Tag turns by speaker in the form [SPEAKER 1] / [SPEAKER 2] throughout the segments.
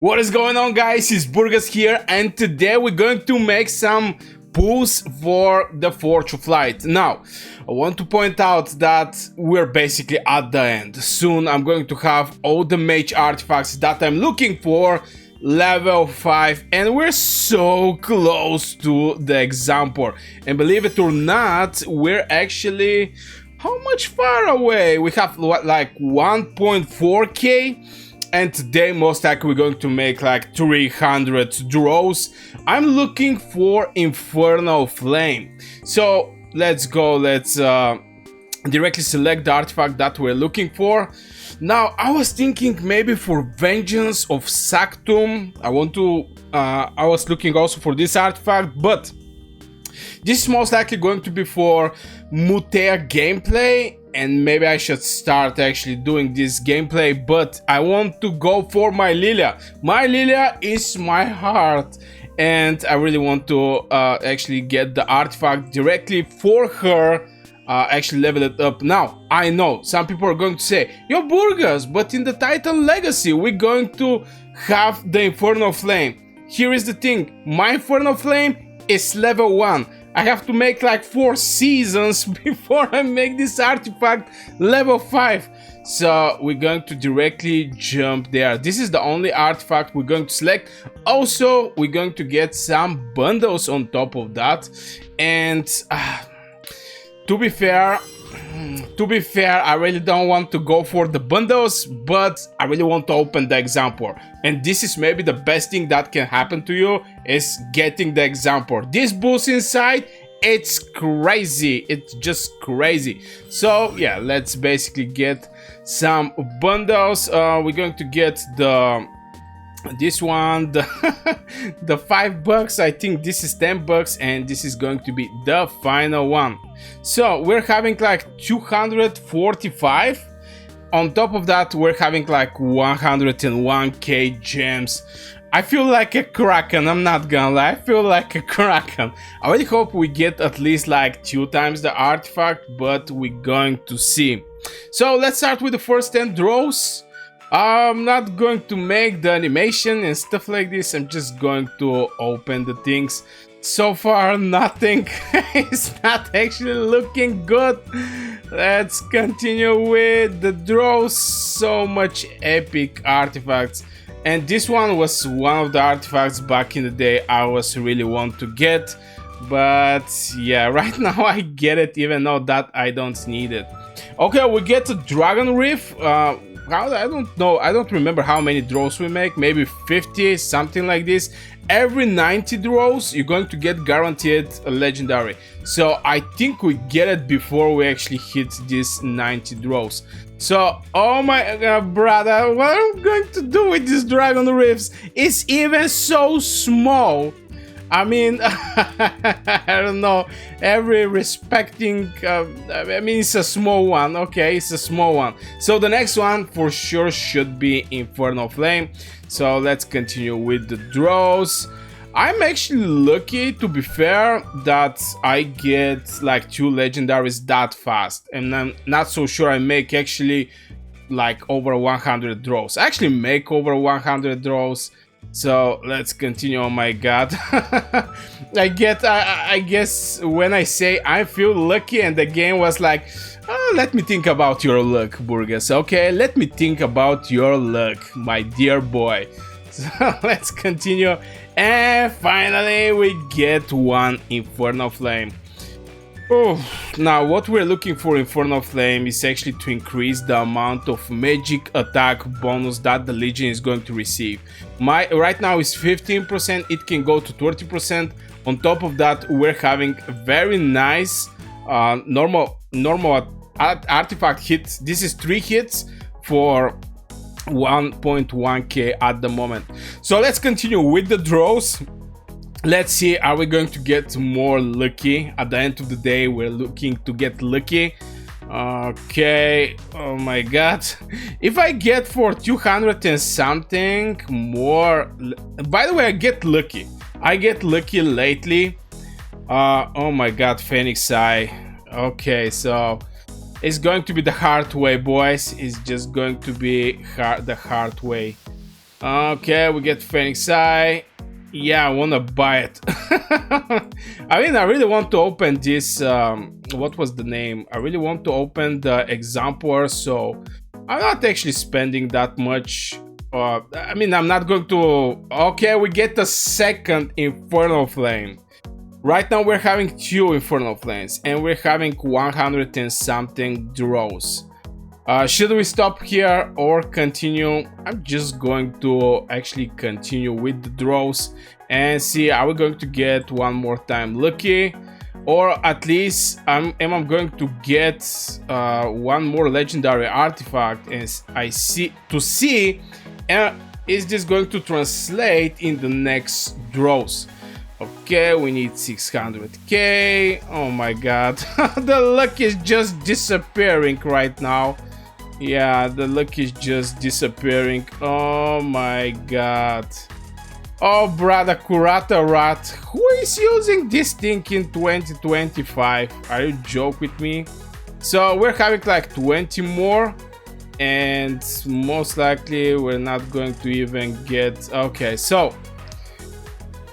[SPEAKER 1] What is going on, guys? It's Burgas here, and today we're going to make some pulls for the Forge of Light. Now, I want to point out that we're basically at the end. Soon I'm going to have all the mage artifacts that I'm looking for, level 5, and we're so close to the example. And believe it or not, we're actually how much far away? We have like 1.4k. And today most likely we're going to make like 300 draws. I'm looking for Infernal Flame. So let's go, let's directly select the artifact that we're looking for. Now I was thinking maybe for Vengeance of Sanctum. I was looking also for this artifact, but this is most likely going to be for Mutea gameplay, and maybe I should start actually doing this gameplay, but I want to go for my Lilia. My Lilia is my heart, and I really want to actually get the artifact directly for her, actually level it up. Now, I know some people are going to say, yo Burgas, but in the Titan Legacy we're going to have the Infernal Flame. Here is the thing, my Infernal Flame is level 1. I have to make like 4 seasons before I make this artifact level 5. So we're going to directly jump there. This is the only artifact we're going to select. Also, we're going to get some bundles on top of that. And to be fair, I really don't want to go for the bundles, but I really want to open the example. And this is maybe the best thing that can happen to you, is getting the example. This boost inside, it's crazy. It's just crazy. So yeah, let's basically get some bundles. We're going to get this one, the $5. I think this is $10, and this is going to be the final one. So we're having like 245. On top of that, we're having like 101k gems. I feel like a kraken, I'm not gonna lie, I feel like a kraken. I really hope we get at least like 2 times the artifact, but we're going to see. So let's start with the first 10 draws. I'm not going to make the animation and stuff like this, I'm just going to open the things. So far nothing is not actually looking good. Let's continue with the draws. So much epic artifacts, and this one was one of the artifacts back in the day I was really want to get, but yeah, right now I get it even though that I don't need it. Okay, we get a Dragon Reef. I don't know, I don't remember how many draws we make, maybe 50, something like this. Every 90 draws you're going to get guaranteed a legendary, so I think we get it before we actually hit these 90 draws. So oh my god, brother, what am I going to do with these Dragon Reefs? It's even so small. I mean, I don't know, every respecting, I mean, it's a small one, okay, it's a small one. So the next one for sure should be Infernal Flame. So let's continue with the draws. I'm actually lucky, to be fair, that I get like 2 legendaries that fast, and I'm not so sure I make actually like over 100 draws. I actually make over 100 draws. So let's continue. Oh my god. I guess when I say I feel lucky, and the game was like, oh, let me think about your luck, Burgas. Okay, let me think about your luck, my dear boy. So let's continue, and finally we get one Infernal Flame. Oh, now what we're looking for Infernal Flame is actually to increase the amount of magic attack bonus that the Legion is going to receive. Right now is 15%, it can go to 30%. On top of that, we're having a very nice normal artifact hits. This is 3 hits for 1.1k at the moment. So let's continue with the draws. Let's see, are we going to get more lucky? At the end of the day, we're looking to get lucky. Okay, oh my god. If I get for 200 and something more, by the way, I get lucky lately. Oh my god, Phoenix Eye. Okay, so it's going to be the hard way, boys. It's just going to be the hard way. Okay, we get Phoenix Eye. Yeah, I want to buy it. I mean, I really want to open this. What was the name? I really want to open the Exemplar, so I'm not actually spending that much. I mean, I'm not going to. Okay, we get the second Infernal Flame. Right now, we're having 2 Infernal Flames, and we're having 100 and something draws. Should we stop here or continue? I'm just going to actually continue with the draws and see, are we going to get one more time lucky, or at least am I going to get one more legendary artifact, and I see is this going to translate in the next draws. Okay, we need 600k. Oh my god. The luck is just disappearing right now. Yeah, the luck is just disappearing. Oh my god. Oh, brother Kurata Rat. Who is using this thing in 2025? Are you joking with me? So we're having like 20 more. And most likely we're not going to even get... Okay, so...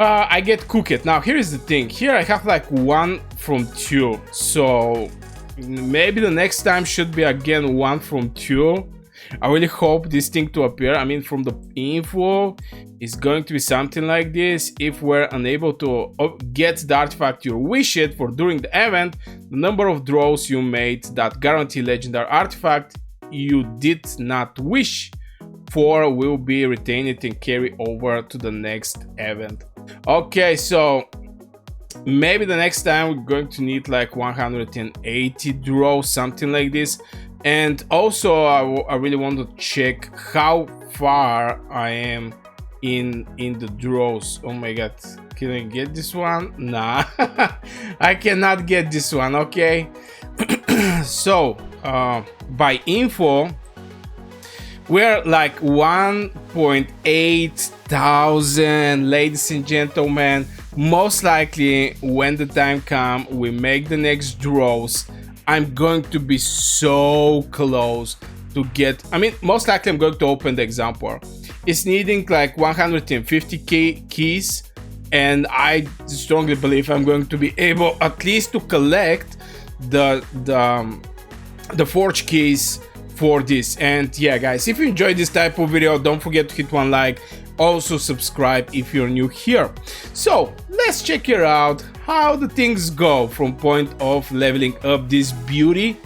[SPEAKER 1] I get cooked. Now, here is the thing. Here I have like 1 from 2. So... maybe the next time should be again 1 from 2. I really hope this thing to appear. I mean, from the info, it's going to be something like this. If we're unable to get the artifact you wished for during the event, the number of draws you made that guarantee legendary artifact you did not wish for will be retained and carry over to the next event. Okay, so maybe the next time we're going to need like 180 draws, something like this. And also I really want to check how far I am in the draws. Oh my god, can I get this one? Nah. I cannot get this one. Okay. So by info, we're like 1.8 thousand, ladies and gentlemen. Most likely when the time comes, we make the next draws, I'm going to be so close to get... I mean, most likely I'm going to open the Exemplar. It's needing like 150k keys, and I strongly believe I'm going to be able at least to collect the forge keys for this. And yeah, guys, if you enjoyed this type of video, don't forget to hit one like. Also subscribe if you're new here. So let's check it out how the things go from point of leveling up this beauty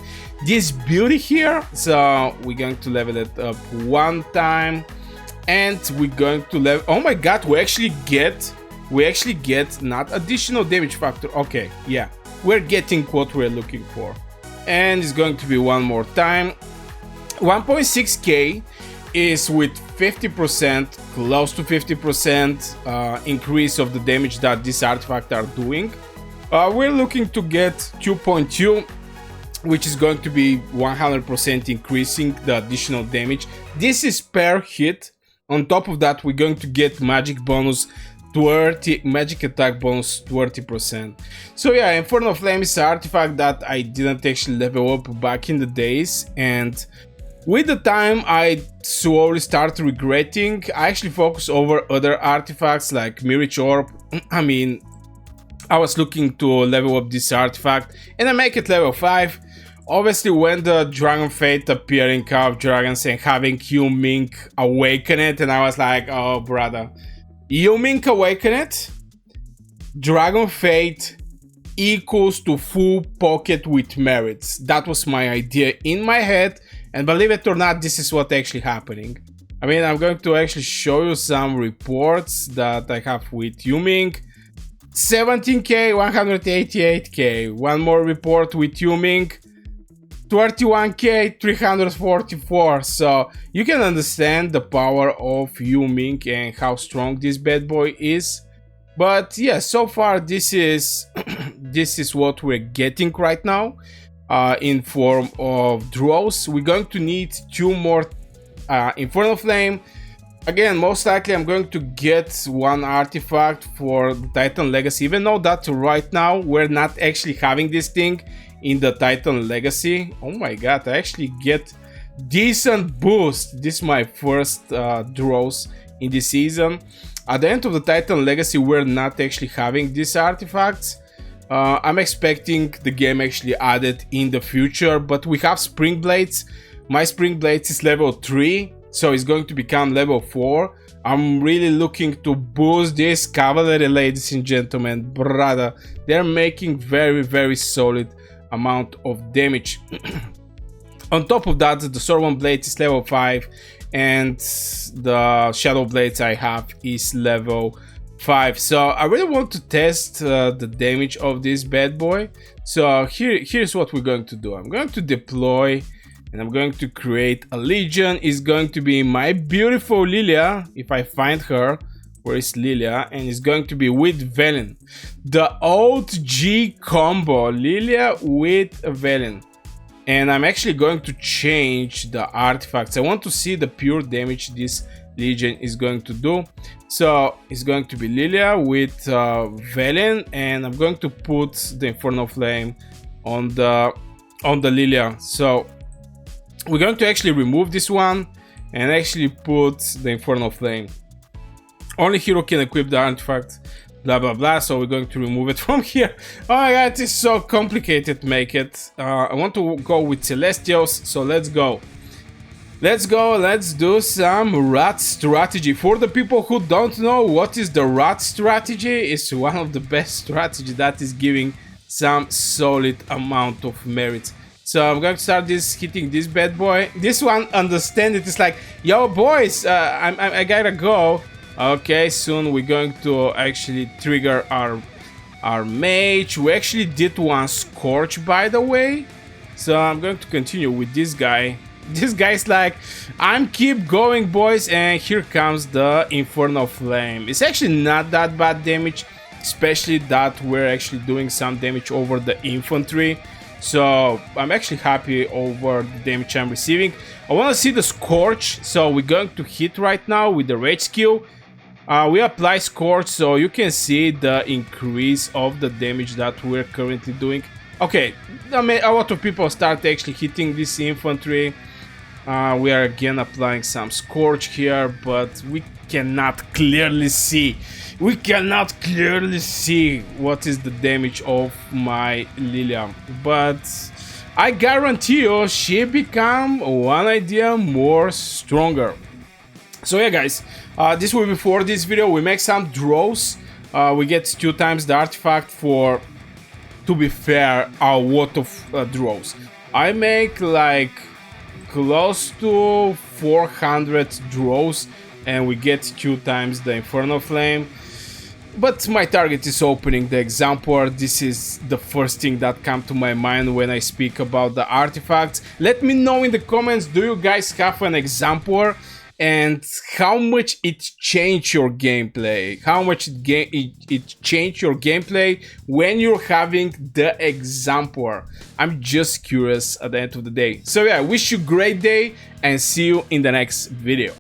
[SPEAKER 1] here. So we're going to level it up 1 time, and we're going to level... Oh my god, we actually get not additional damage factor. Okay, yeah, we're getting what we're looking for. And it's going to be 1 more time. 1.6k is with 50%, close to 50% increase of the damage that this artifact are doing. We're looking to get 2.2, which is going to be 100% increasing the additional damage. This is per hit. On top of that, we're going to get magic bonus 20, magic attack bonus 20%. So yeah, Infernal Flame is an artifact that I didn't actually level up back in the days, and with the time I slowly start regretting. I actually focus over other artifacts like Mirage Orb. I mean, I was looking to level up this artifact and I make it level 5. Obviously, when the Dragon Fate appeared in Call of Dragons and having Yu-Ming awaken it, and I was like, oh brother, Yu-Ming awaken it, Dragon Fate equals to full pocket with merits. That was my idea in my head, and believe it or not, this is what actually happening. I mean, I'm going to actually show you some reports that I have with Yu-Ming. 17k, 188k. One more report with Yu-Ming. 31k, 344. So you can understand the power of Yu-Ming and how strong this bad boy is. But yeah, so far this is this is what we're getting right now in form of draws. We're going to need 2 more Infernal Flame. Again, most likely I'm going to get 1 artifact for the Titan Legacy, even though that right now we're not actually having this thing in the Titan Legacy. Oh my god, I actually get decent boost. This is my first draws in this season. At the end of the Titan Legacy, we're not actually having these artifacts. I'm expecting the game actually added in the future, but we have Spring Blades. My Spring Blades is level 3, so it's going to become level 4. I'm really looking to boost this cavalry, ladies and gentlemen. Brother, they're making very solid amount of damage. On top of that, the Sword Blade is level 5, and the Shadow Blades I have is level 5. So I really want to test the damage of this bad boy. So here's what we're going to do. I'm going to deploy, and I'm going to create a legion. It's going to be my beautiful Lilia, if I find her. Where is Lilia? And it's going to be with Velen. The old G combo, Lilia with Velen. And I'm actually going to change the artifacts. I want to see the pure damage this legion is going to do. So it's going to be Lilia with Velen, and I'm going to put the Infernal Flame on the Lilia. So we're going to actually remove this one and actually put the Infernal Flame. Only hero can equip the artifact, blah blah blah, so we're going to remove it from here. Oh my god, it is so complicated to make it. I want to go with Celestials, so let's go. Let's do some rat strategy. For the people who don't know what is the rat strategy, it's one of the best strategy that is giving some solid amount of merit. So I'm going to start hitting this bad boy. This one, understand it, is like, yo boys, I gotta go. Okay, soon we're going to actually trigger our mage. We actually did one Scorch, by the way. So I'm going to continue with this guy. This guy's like, I'm keep going, boys, and here comes the Infernal Flame. It's actually not that bad damage, especially that we're actually doing some damage over the infantry. So I'm actually happy over the damage I'm receiving. I want to see the Scorch, so we're going to hit right now with the rage skill. We apply Scorch, so you can see the increase of the damage that we're currently doing. Okay, I mean, a lot of people start actually hitting this infantry. We are again applying some Scorch here, but we cannot clearly see. We cannot clearly see what is the damage of my Lilia. But I guarantee you, she become one idea more stronger. So yeah, guys, this will be for this video. We make some draws. We get 2 times the artifact for, to be fair, a lot of draws. I make like close to 400 draws, and we get 2 times the Infernal Flame. But my target is opening the Exemplar. This is the first thing that comes to my mind when I speak about the artifacts. Let me know in the comments, do you guys have an Exemplar? And how much it changed your gameplay? How much it changed your gameplay when you're having the Exemplar? I'm just curious at the end of the day. So yeah, I wish you a great day and see you in the next video.